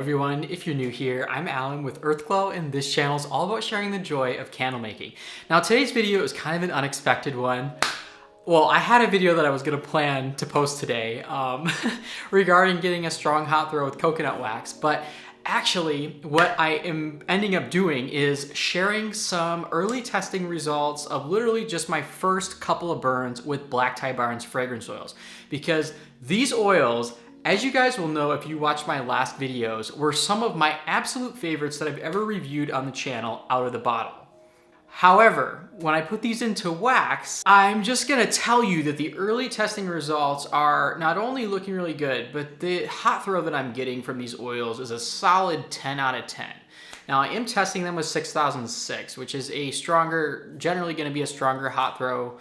Everyone, if you're new here, I'm Alan with Earthglow, and this channel is all about sharing the joy of candle making. Now today's video is kind of an unexpected one. Well, I had a video that I was going to plan to post today regarding getting a strong hot throw with coconut wax, but actually what I am ending up doing is sharing some early testing results of literally just my first couple of burns with Black Tie Barn's fragrance oils, because these oils, as you guys will know if you watch my last videos, were some of my absolute favorites that I've ever reviewed on the channel out of the bottle. However, when I put these into wax, I'm just gonna tell you that the early testing results are not only looking really good, but the hot throw that I'm getting from these oils is a solid 10 out of 10. Now I am testing them with 6006, which is a stronger, generally gonna be a stronger hot throw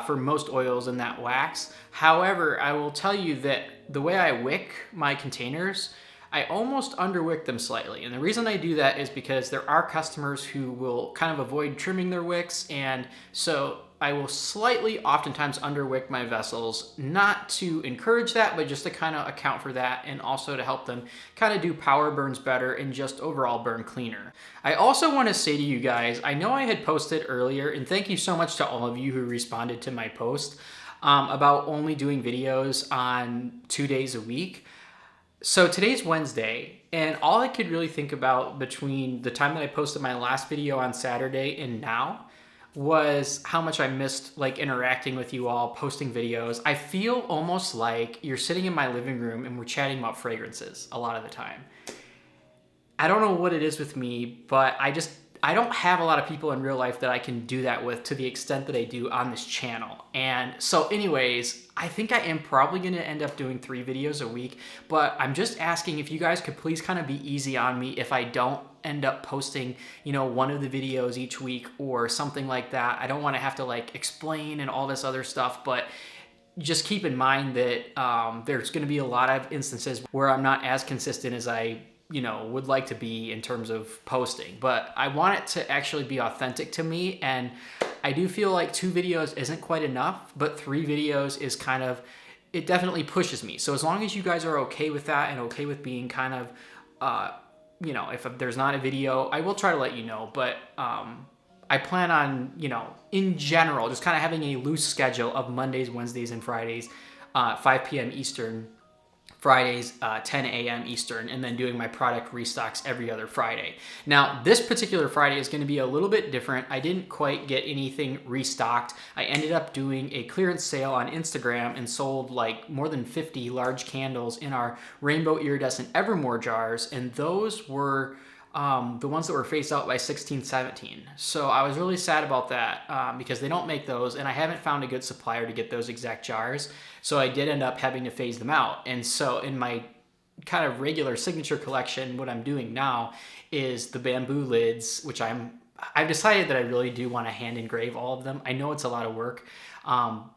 for most oils in that wax. However, I will tell you that the way I wick my containers, I almost underwick them slightly. And the reason I do that is because there are customers who will kind of avoid trimming their wicks. And so I will slightly oftentimes underwick my vessels, not to encourage that, but just to kind of account for that, and also to help them kind of do power burns better and just overall burn cleaner. I also want to say to you guys, I know I had posted earlier, and thank you so much to all of you who responded to my post about only doing videos on 2 days a week. So today's Wednesday, and all I could really think about between the time that I posted my last video on Saturday and now was how much I missed interacting with you all, posting videos. I feel almost like you're sitting in my living room and we're chatting about fragrances a lot of the time. I don't know what it is with me, but I don't have a lot of people in real life that I can do that with to the extent that I do on this channel. And so anyways, I think I am probably going to end up doing 3 videos a week, but I'm just asking if you guys could please kind of be easy on me if I don't end up posting, one of the videos each week or something like that. I don't want to have to explain and all this other stuff, but just keep in mind that there's going to be a lot of instances where I'm not as consistent as I would like to be in terms of posting, but I want it to actually be authentic to me. And I do feel like 2 videos isn't quite enough, but 3 videos is kind of, it definitely pushes me. So as long as you guys are okay with that and okay with being kind of, if there's not a video, I will try to let you know, but I plan on, in general, just kind of having a loose schedule of Mondays, Wednesdays, and Fridays, 5 p.m. Eastern, Fridays, 10 a.m. Eastern, and then doing my product restocks every other Friday. Now, this particular Friday is going to be a little bit different. I didn't quite get anything restocked. I ended up doing a clearance sale on Instagram and sold more than 50 large candles in our rainbow iridescent Evermore jars, and those were the ones that were phased out by 1617. So I was really sad about that because they don't make those, and I haven't found a good supplier to get those exact jars. So I did end up having to phase them out. And so in my kind of regular signature collection, what I'm doing now is the bamboo lids, which I've decided that I really do want to hand engrave all of them. I know it's a lot of work,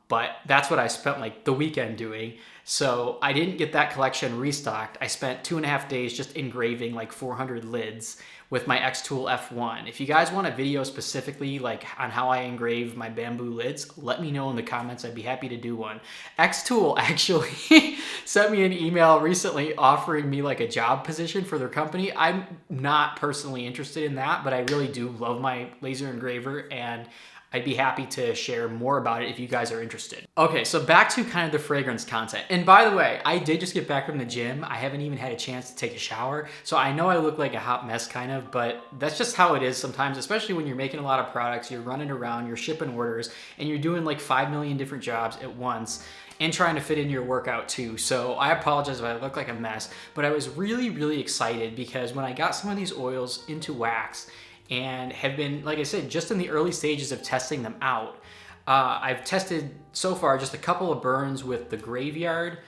but that's what I spent the weekend doing. So I didn't get that collection restocked. I spent 2.5 days just engraving 400 lids with my X-Tool F1. If you guys want a video specifically on how I engrave my bamboo lids, let me know in the comments. I'd be happy to do one. X-Tool actually sent me an email recently offering me a job position for their company. I'm not personally interested in that, but I really do love my laser engraver, and I'd be happy to share more about it if you guys are interested. Okay, so back to kind of the fragrance content. And by the way, I did just get back from the gym. I haven't even had a chance to take a shower. So I know I look like a hot mess kind of, but that's just how it is sometimes, especially when you're making a lot of products, you're running around, you're shipping orders, and you're doing 5 million different jobs at once and trying to fit in your workout too. So I apologize if I look like a mess, but I was really, really excited because when I got some of these oils into wax, and have been, like I said, just in the early stages of testing them out. I've tested so far just a couple of burns with the Graveyard,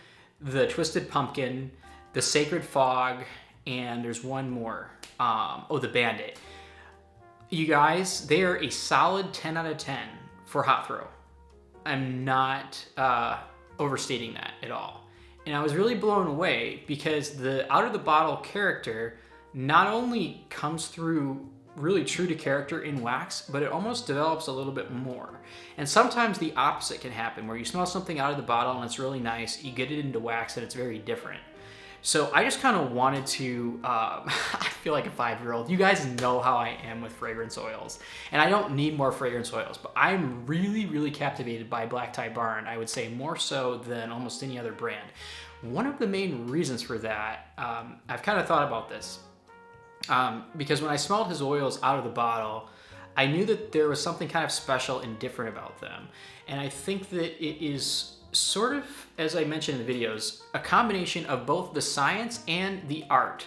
the Twisted Pumpkin, the Sacred Fog, and there's one more. The Bandit. You guys, they are a solid 10 out of 10 for hot throw. I'm not overstating that at all. And I was really blown away because the out of the bottle character not only comes through really true to character in wax, but it almost develops a little bit more. And sometimes the opposite can happen, where you smell something out of the bottle and it's really nice, you get it into wax and it's very different. So I just kind of wanted to, I feel like a 5-year-old. You guys know how I am with fragrance oils. And I don't need more fragrance oils, but I'm really, really captivated by Black Tie Barn. I would say more so than almost any other brand. One of the main reasons for that, I've kind of thought about this. Because when I smelled his oils out of the bottle, I knew that there was something kind of special and different about them. And I think that it is sort of, as I mentioned in the videos, a combination of both the science and the art.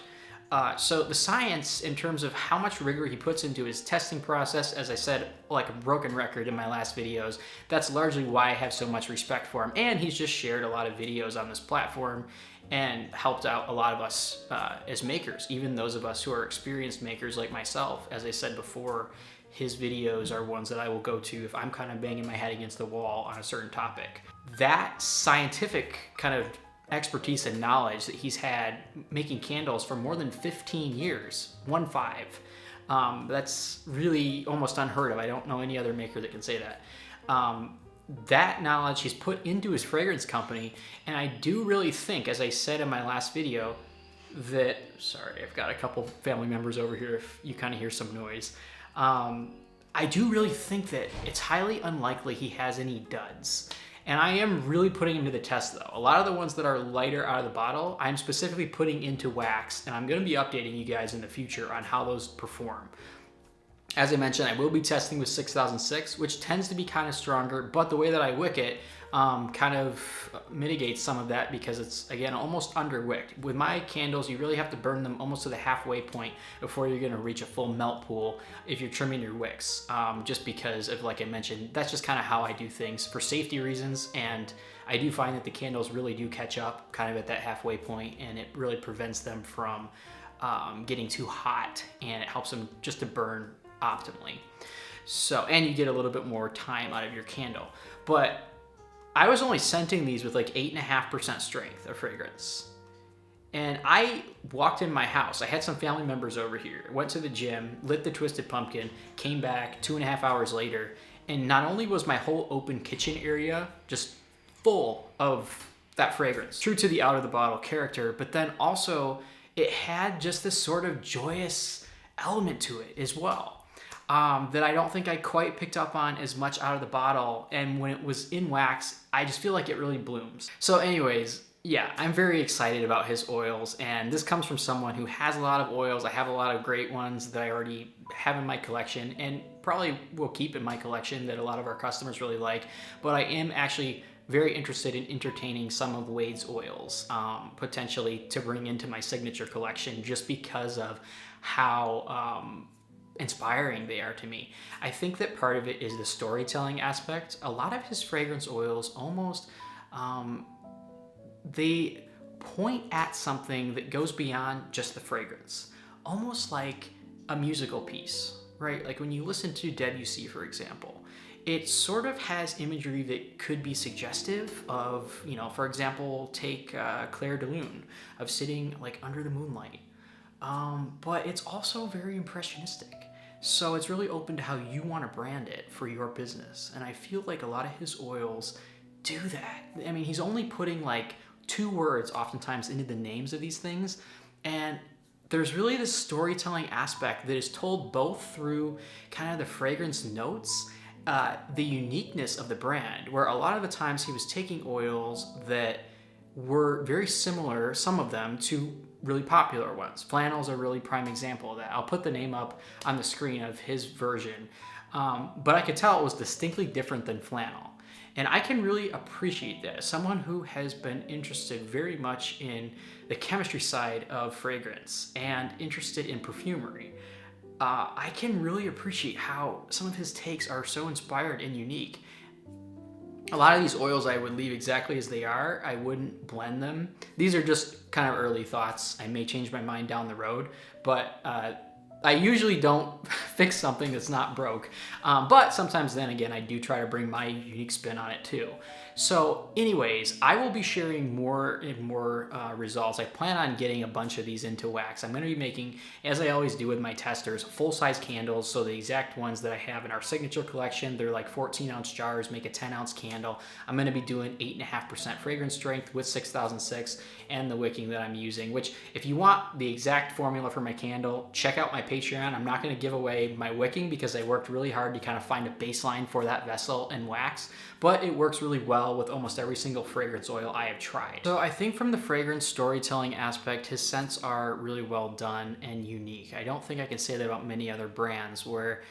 So the science, in terms of how much rigor he puts into his testing process, as I said, like a broken record in my last videos, that's largely why I have so much respect for him. And he's just shared a lot of videos on this platform and helped out a lot of us as makers, even those of us who are experienced makers like myself. As I said before, his videos are ones that I will go to if I'm kind of banging my head against the wall on a certain topic. That scientific kind of expertise and knowledge that he's had making candles for more than 15 years, 1-5. That's really almost unheard of. I don't know any other maker that can say that. That knowledge he's put into his fragrance company, and I do really think, as I said in my last video, that, sorry, I've got a couple family members over here if you kind of hear some noise. I do really think that it's highly unlikely he has any duds. And I am really putting him to the test though. A lot of the ones that are lighter out of the bottle, I'm specifically putting into wax, and I'm gonna be updating you guys in the future on how those perform. As I mentioned, I will be testing with 6006, which tends to be kind of stronger, but the way that I wick it kind of mitigates some of that because it's, again, almost under-wicked. With my candles, you really have to burn them almost to the halfway point before you're gonna reach a full melt pool if you're trimming your wicks, just because of, like I mentioned, that's just kind of how I do things for safety reasons, and I do find that the candles really do catch up kind of at that halfway point, and it really prevents them from getting too hot, and it helps them just to burn optimally. So, and you get a little bit more time out of your candle. But I was only scenting these with like 8.5% strength of fragrance. And I walked in my house. I had some family members over here, went to the gym, lit the Twisted Pumpkin, came back 2.5 hours later, and not only was my whole open kitchen area just full of that fragrance, true to the out of the bottle character, but then also it had just this sort of joyous element to it as well. That I don't think I quite picked up on as much out of the bottle, and when it was in wax, I just feel like it really blooms. So anyways, yeah, I'm very excited about his oils, and this comes from someone who has a lot of oils. I have a lot of great ones that I already have in my collection, and probably will keep in my collection that a lot of our customers really like, but I am actually very interested in entertaining some of Wade's oils, potentially to bring into my signature collection just because of how inspiring they are to me. I think that part of it is the storytelling aspect. A lot of his fragrance oils almost, they point at something that goes beyond just the fragrance, almost like a musical piece, right? Like when you listen to Debussy, for example, it sort of has imagery that could be suggestive of, you know, for example, take Clair de Lune, of sitting like under the moonlight. But it's also very impressionistic. So it's really open to how you want to brand it for your business. And I feel like a lot of his oils do that. I mean, he's only putting like 2 words oftentimes into the names of these things. And there's really this storytelling aspect that is told both through kind of the fragrance notes, the uniqueness of the brand, where a lot of the times he was taking oils that were very similar, some of them, to really popular ones. Flannel's a really prime example of that. I'll put the name up on the screen of his version, but I could tell it was distinctly different than flannel. And I can really appreciate that. As someone who has been interested very much in the chemistry side of fragrance and interested in perfumery, I can really appreciate how some of his takes are so inspired and unique. A lot of these oils I would leave exactly as they are. I wouldn't blend them. These are just kind of early thoughts. I may change my mind down the road, but I usually don't fix something that's not broke. But sometimes then again, I do try to bring my unique spin on it too. So anyways, I will be sharing more and more results. I plan on getting a bunch of these into wax. I'm going to be making, as I always do with my testers, full-size candles. So the exact ones that I have in our signature collection, they're like 14-ounce jars, make a 10-ounce candle. I'm going to be doing 8.5% fragrance strength with 6006 and the wicking that I'm using, which if you want the exact formula for my candle, check out my Patreon. I'm not going to give away my wicking because I worked really hard to kind of find a baseline for that vessel and wax, but it works really well with almost every single fragrance oil I have tried. So I think from the fragrance storytelling aspect, his scents are really well done and unique. I don't think I can say that about many other brands where,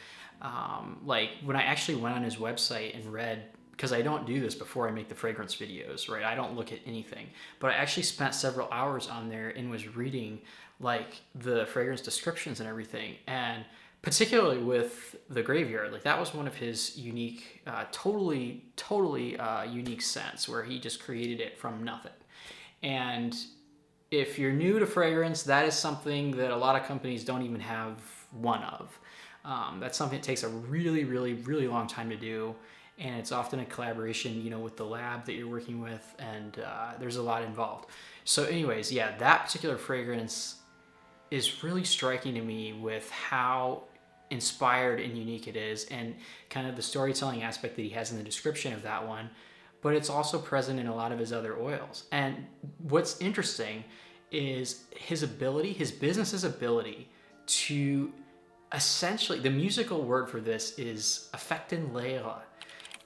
like when I actually went on his website and read, because I don't do this before I make the fragrance videos, right? I don't look at anything, but I actually spent several hours on there and was reading like the fragrance descriptions and everything. And particularly with the Graveyard, like that was one of his unique, totally unique scents where he just created it from nothing. And if you're new to fragrance, that is something that a lot of companies don't even have one of. That's something that takes a really long time to do. And it's often a collaboration, you know, with the lab that you're working with, and there's a lot involved. So anyways, yeah, that particular fragrance is really striking to me with how inspired and unique it is, and kind of the storytelling aspect that he has in the description of that one, but it's also present in a lot of his other oils. And what's interesting is his business's ability to essentially, the musical word for this is Affektenlehre.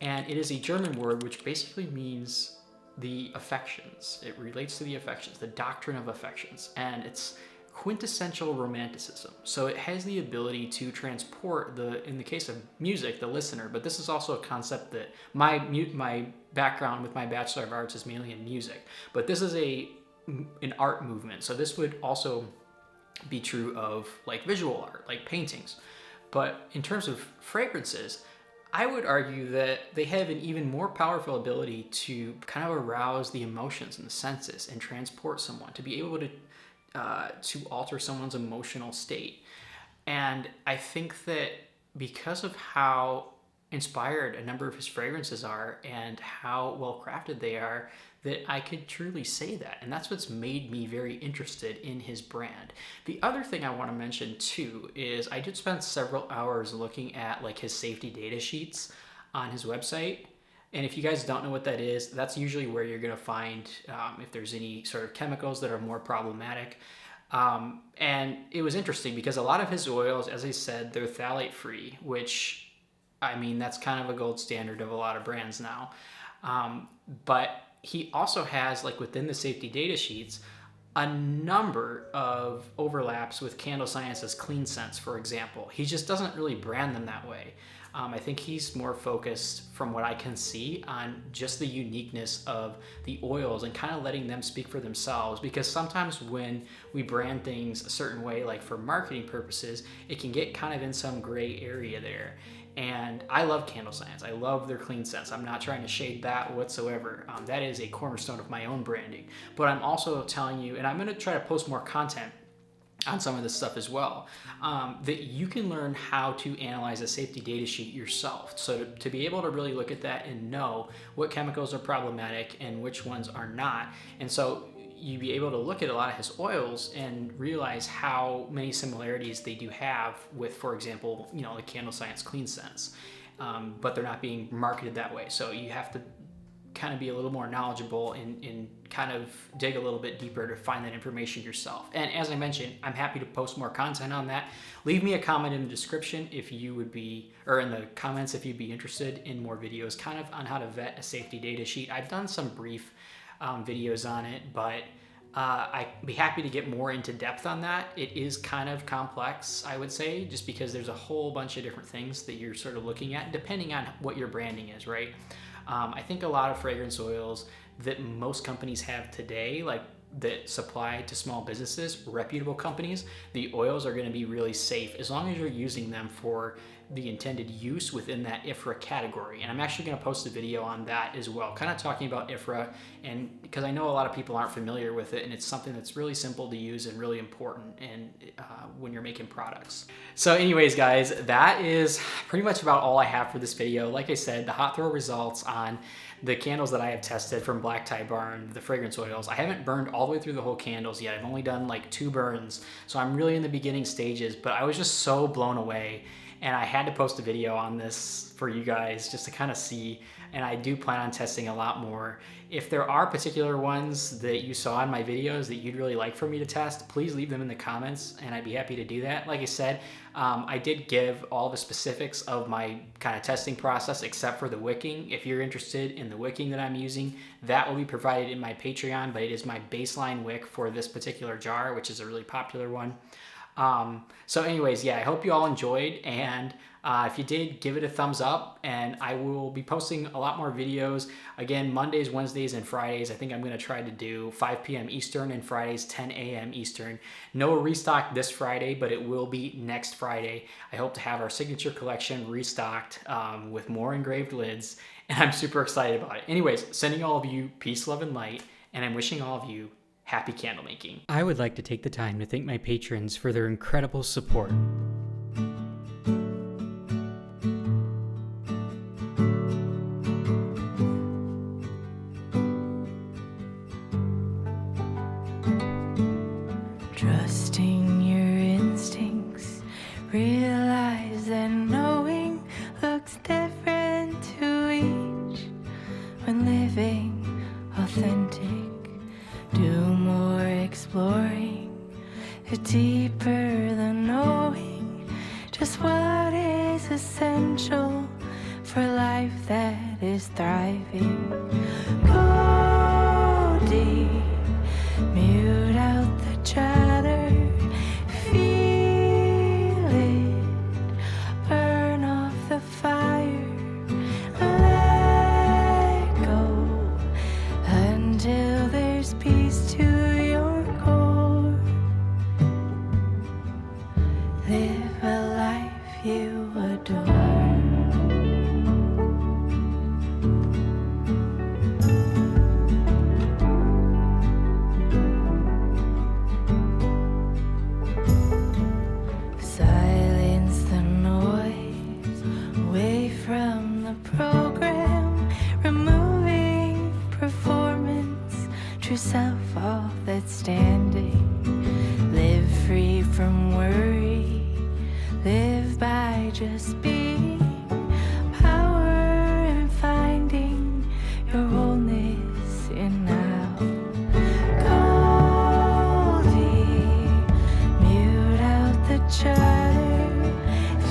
And it is a German word which basically means the affections. It relates to the affections, the doctrine of affections, and it's quintessential romanticism. So it has the ability to transport in the case of music, the listener, but this is also a concept that my background with my Bachelor of Arts is mainly in music, but this is an art movement. So this would also be true of like visual art, like paintings. But in terms of fragrances, I would argue that they have an even more powerful ability to kind of arouse the emotions and the senses and transport someone, to be able to alter someone's emotional state. And I think that because of how inspired a number of his fragrances are and how well crafted they are, that I could truly say that. And that's what's made me very interested in his brand. The other thing I want to mention too is I did spend several hours looking at like his safety data sheets on his website. And if you guys don't know what that is, that's usually where you're going to find if there's any sort of chemicals that are more problematic. And it was interesting because a lot of his oils, as I said, they're phthalate free, which, I mean, that's kind of a gold standard of a lot of brands now. But he also has, like within the safety data sheets, a number of overlaps with Candle Science's Clean Scents, for example. He just doesn't really brand them that way. I think he's more focused, from what I can see, on just the uniqueness of the oils and kind of letting them speak for themselves, because sometimes when we brand things a certain way, like for marketing purposes, it can get kind of in some gray area there. And I love Candle Science. I love their Clean Scents. I'm not trying to shade that whatsoever. That is a cornerstone of my own branding. But I'm also telling you, and I'm going to try to post more content on some of this stuff as well, that you can learn how to analyze a safety data sheet yourself. So to be able to really look at that and know what chemicals are problematic and which ones are not. And so you'd be able to look at a lot of his oils and realize how many similarities they do have with, for example, you know, the Candle Science Clean Scents, but they're not being marketed that way. So you have to kind of be a little more knowledgeable and kind of dig a little bit deeper to find that information yourself. And as I mentioned, I'm happy to post more content on that. Leave me a comment in the description if you would be, or in the comments if you'd be interested in more videos kind of on how to vet a safety data sheet. I've done some brief videos on it, but I'd be happy to get more into depth on that. It is kind of complex, I would say, just because there's a whole bunch of different things that you're sort of looking at depending on what your branding is, right? I think a lot of fragrance oils that most companies have today, like that supply to small businesses, reputable companies, the oils are going to be really safe as long as you're using them for the intended use within that IFRA category. And I'm actually going to post a video on that as well, kind of talking about IFRA, and because I know a lot of people aren't familiar with it, and it's something that's really simple to use and really important when you're making products. So anyways, guys, that is pretty much about all I have for this video. Like I said, the hot throw results on the candles that I have tested from Black Tie Barn, the fragrance oils, I haven't burned all the way through the whole candles yet. I've only done like 2 burns, so I'm really in the beginning stages, but I was just so blown away. And I had to post a video on this for you guys just to kind of see, and I do plan on testing a lot more. If there are particular ones that you saw in my videos that you'd really like for me to test, please leave them in the comments and I'd be happy to do that. Like I said, I did give all the specifics of my kind of testing process except for the wicking. If you're interested in the wicking that I'm using, that will be provided in my Patreon, but it is my baseline wick for this particular jar, which is a really popular one. So anyways, yeah, I hope you all enjoyed, and if you did, give it a thumbs up, and I will be posting a lot more videos. Again, Mondays, Wednesdays, and Fridays. I think I'm going to try to do 5 p.m. Eastern and Fridays 10 a.m. Eastern. No restock this Friday, but it will be next Friday. I hope to have our signature collection restocked with more engraved lids, and I'm super excited about it. Anyways, sending all of you peace, love, and light, and I'm wishing all of you happy candle making. I would like to take the time to thank my patrons for their incredible support. Trusting your instincts, realize that knowing looks different to each. When living authentic, do more exploring, deeper than knowing just what is essential for life that is thriving. Go deep, mute out the chatter, feel it, burn off the fire, let go until there's peace to your core. Live a life you adore. Silence the noise, away from the program, removing performance, true self, all that's standing. Live free from worry, live by just being, power and finding your wholeness in now. Go deep, mute out the chatter,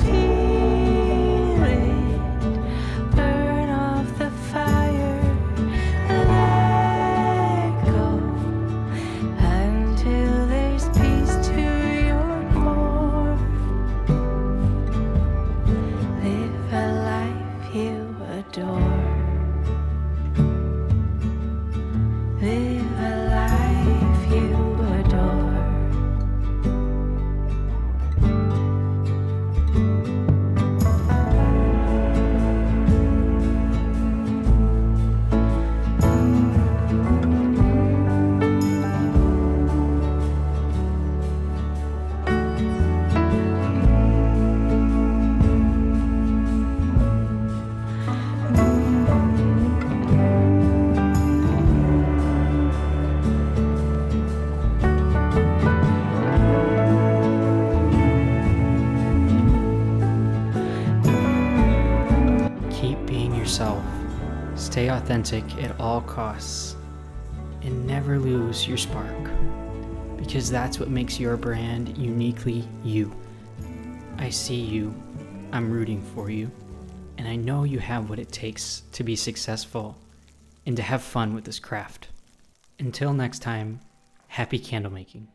feel it, burn off the fire, let go until there's peace to your core. Live a life you adore. Live a life you adore. Keep being yourself. Stay authentic at all costs. And never lose your spark. Because that's what makes your brand uniquely you. I see you. I'm rooting for you. And I know you have what it takes to be successful and to have fun with this craft. Until next time, happy candle making.